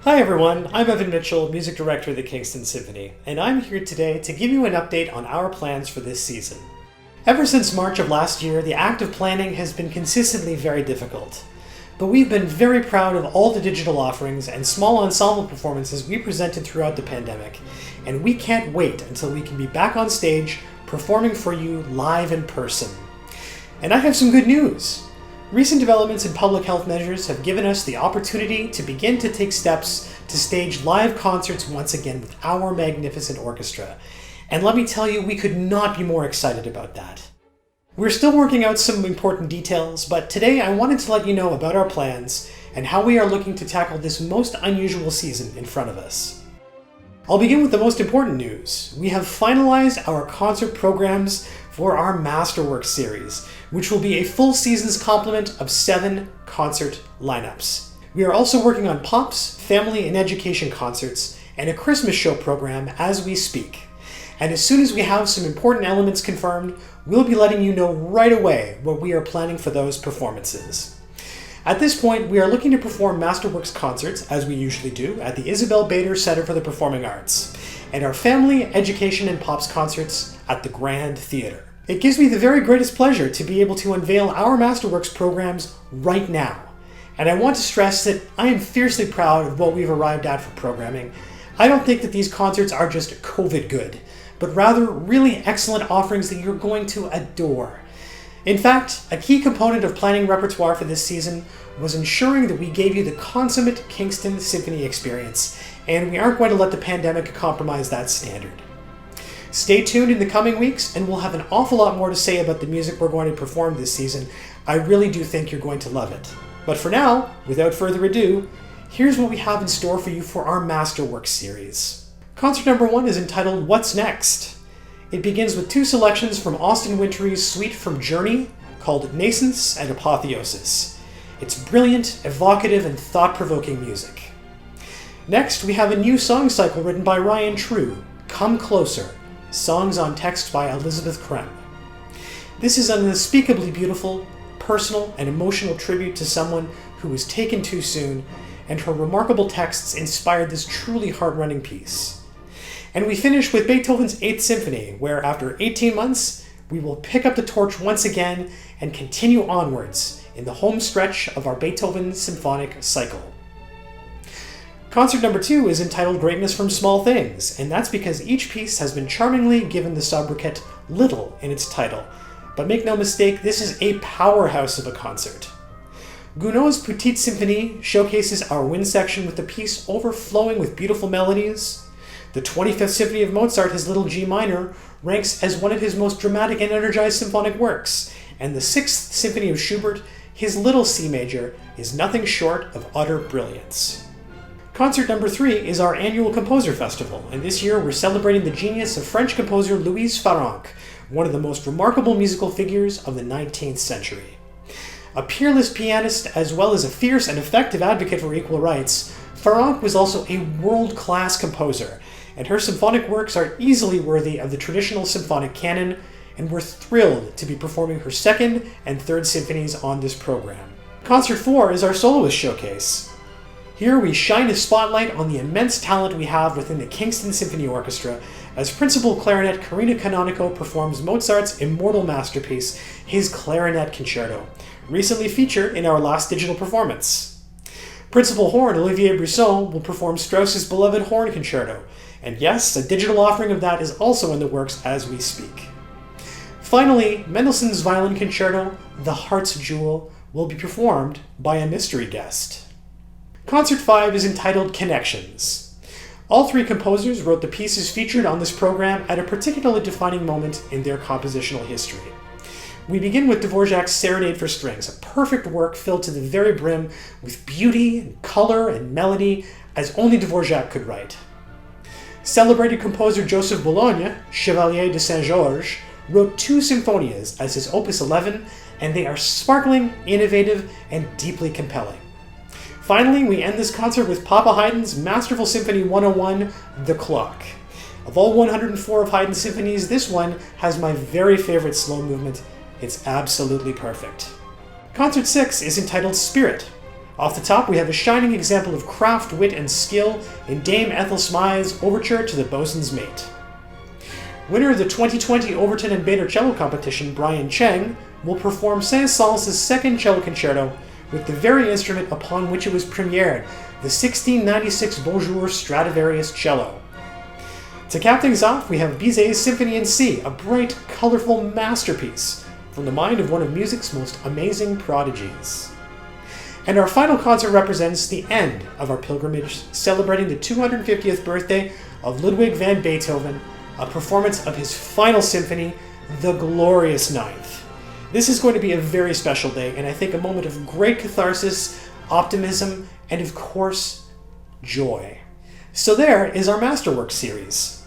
Hi everyone, I'm Evan Mitchell, Music Director of the Kingston Symphony, and I'm here today to give you an update on our plans for this season. Ever since March of last year, the act of planning has been consistently very difficult. But we've been very proud of all the digital offerings and small ensemble performances we presented throughout the pandemic, and we can't wait until we can be back on stage performing for you live in person. And I have some good news. Recent developments in public health measures have given us the opportunity to begin to take steps to stage live concerts once again with our magnificent orchestra. And let me tell you, we could not be more excited about that. We're still working out some important details, but today I wanted to let you know about our plans and how we are looking to tackle this most unusual season in front of us. I'll begin with the most important news. We have finalized our concert programs for our Masterworks series, which will be a full season's complement of 7 concert lineups. We are also working on pops, family and education concerts, and a Christmas show program as we speak. And as soon as we have some important elements confirmed, we'll be letting you know right away what we are planning for those performances. At this point, we are looking to perform Masterworks concerts, as we usually do, at the Isabel Bader Center for the Performing Arts, and our family, education, and pops concerts at the Grand Theatre. It gives me the very greatest pleasure to be able to unveil our Masterworks programs right now. And I want to stress that I am fiercely proud of what we've arrived at for programming. I don't think that these concerts are just COVID good, but rather really excellent offerings that you're going to adore. In fact, a key component of planning repertoire for this season was ensuring that we gave you the consummate Kingston Symphony experience, and we aren't going to let the pandemic compromise that standard. Stay tuned in the coming weeks, and we'll have an awful lot more to say about the music we're going to perform this season. I really do think you're going to love it. But for now, without further ado, here's what we have in store for you for our Masterworks series. Concert number 1 is entitled What's Next? It begins with 2 selections from Austin Wintory's suite from Journey called Nascence and Apotheosis. It's brilliant, evocative, and thought-provoking music. Next, we have a new song cycle written by Ryan True, Come Closer, songs on text by Elizabeth Krem. This is an unspeakably beautiful, personal, and emotional tribute to someone who was taken too soon, and her remarkable texts inspired this truly heart-rending piece. And we finish with Beethoven's 8th Symphony, where after 18 months, we will pick up the torch once again and continue onwards in the home stretch of our Beethoven symphonic cycle. Concert number 2 is entitled Greatness from Small Things, and that's because each piece has been charmingly given the sobriquet Little in its title. But make no mistake, this is a powerhouse of a concert. Gounod's Petite Symphonie showcases our wind section with the piece overflowing with beautiful melodies. The 25th Symphony of Mozart, his Little G minor, ranks as one of his most dramatic and energized symphonic works, and the 6th Symphony of Schubert, his Little C major, is nothing short of utter brilliance. Concert number 3 is our annual Composer Festival, and this year we're celebrating the genius of French composer Louise Farrenc, one of the most remarkable musical figures of the 19th century. A peerless pianist as well as a fierce and effective advocate for equal rights, Farrenc was also a world-class composer, and her symphonic works are easily worthy of the traditional symphonic canon, and we're thrilled to be performing her 2nd and 3rd symphonies on this program. Concert 4 is our soloist showcase. Here we shine a spotlight on the immense talent we have within the Kingston Symphony Orchestra as principal clarinet Karina Canonico performs Mozart's immortal masterpiece, his Clarinet Concerto, recently featured in our last digital performance. Principal horn Olivier Brisson will perform Strauss's beloved Horn Concerto, and yes, a digital offering of that is also in the works as we speak. Finally, Mendelssohn's Violin Concerto, The Heart's Jewel, will be performed by a mystery guest. Concert 5 is entitled Connections. All 3 composers wrote the pieces featured on this program at a particularly defining moment in their compositional history. We begin with Dvorak's Serenade for Strings, a perfect work filled to the very brim with beauty and color and melody as only Dvorak could write. Celebrated composer Joseph Bologna, Chevalier de Saint-Georges, wrote 2 symphonias as his Opus 11, and they are sparkling, innovative, and deeply compelling. Finally, we end this concert with Papa Haydn's masterful Symphony 101, The Clock. Of all 104 of Haydn's symphonies, this one has my very favorite slow movement. It's absolutely perfect. Concert 6 is entitled Spirit, Off the top, we have a shining example of craft, wit, and skill in Dame Ethel Smythe's Overture to the Bosun's Mate. Winner of the 2020 Overton and Bader Cello Competition, Brian Cheng, will perform Saint-Saëns' second cello concerto with the very instrument upon which it was premiered, the 1696 Bonjour Stradivarius cello. To cap things off, we have Bizet's Symphony in C, a bright, colorful masterpiece from the mind of one of music's most amazing prodigies. And our final concert represents the end of our pilgrimage, celebrating the 250th birthday of Ludwig van Beethoven, a performance of his final symphony, the Glorious Ninth. This is going to be a very special day, and I think a moment of great catharsis, optimism, and of course, joy. So there is our Masterworks series.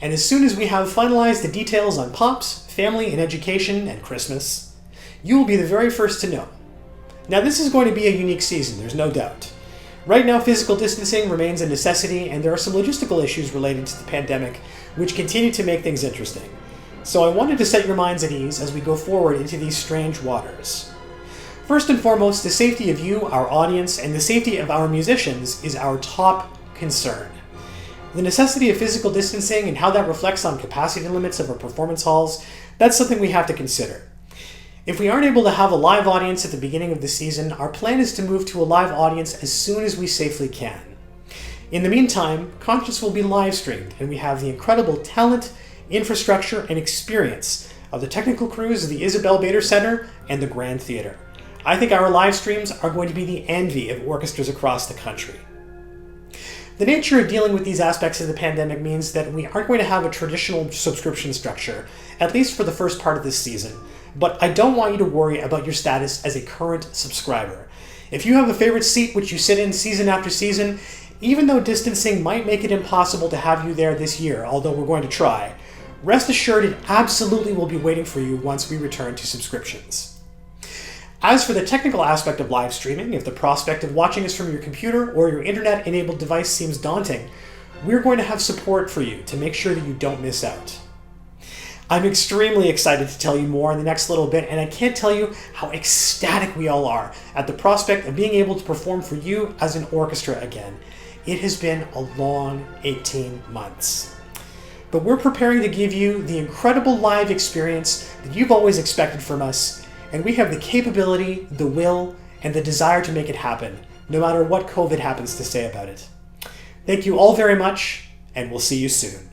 And as soon as we have finalized the details on Pops, family and education, and Christmas, you will be the very first to know. Now this is going to be a unique season, there's no doubt. Right now, physical distancing remains a necessity, and there are some logistical issues related to the pandemic which continue to make things interesting. So I wanted to set your minds at ease as we go forward into these strange waters. First and foremost, the safety of you, our audience, and the safety of our musicians is our top concern. The necessity of physical distancing and how that reflects on capacity limits of our performance halls, that's something we have to consider. If we aren't able to have a live audience at the beginning of the season, our plan is to move to a live audience as soon as we safely can. In the meantime, concerts will be live streamed, and we have the incredible talent, infrastructure, and experience of the technical crews of the Isabel Bader Center and the Grand Theater. I think our live streams are going to be the envy of orchestras across the country. The nature of dealing with these aspects of the pandemic means that we aren't going to have a traditional subscription structure, at least for the first part of this season. But I don't want you to worry about your status as a current subscriber. If you have a favorite seat which you sit in season after season, even though distancing might make it impossible to have you there this year, although we're going to try, rest assured it absolutely will be waiting for you once we return to subscriptions. As for the technical aspect of live streaming, if the prospect of watching us from your computer or your internet-enabled device seems daunting, we're going to have support for you to make sure that you don't miss out. I'm extremely excited to tell you more in the next little bit, and I can't tell you how ecstatic we all are at the prospect of being able to perform for you as an orchestra again. It has been a long 18 months. But we're preparing to give you the incredible live experience that you've always expected from us, and we have the capability, the will, and the desire to make it happen, no matter what COVID happens to say about it. Thank you all very much, and we'll see you soon.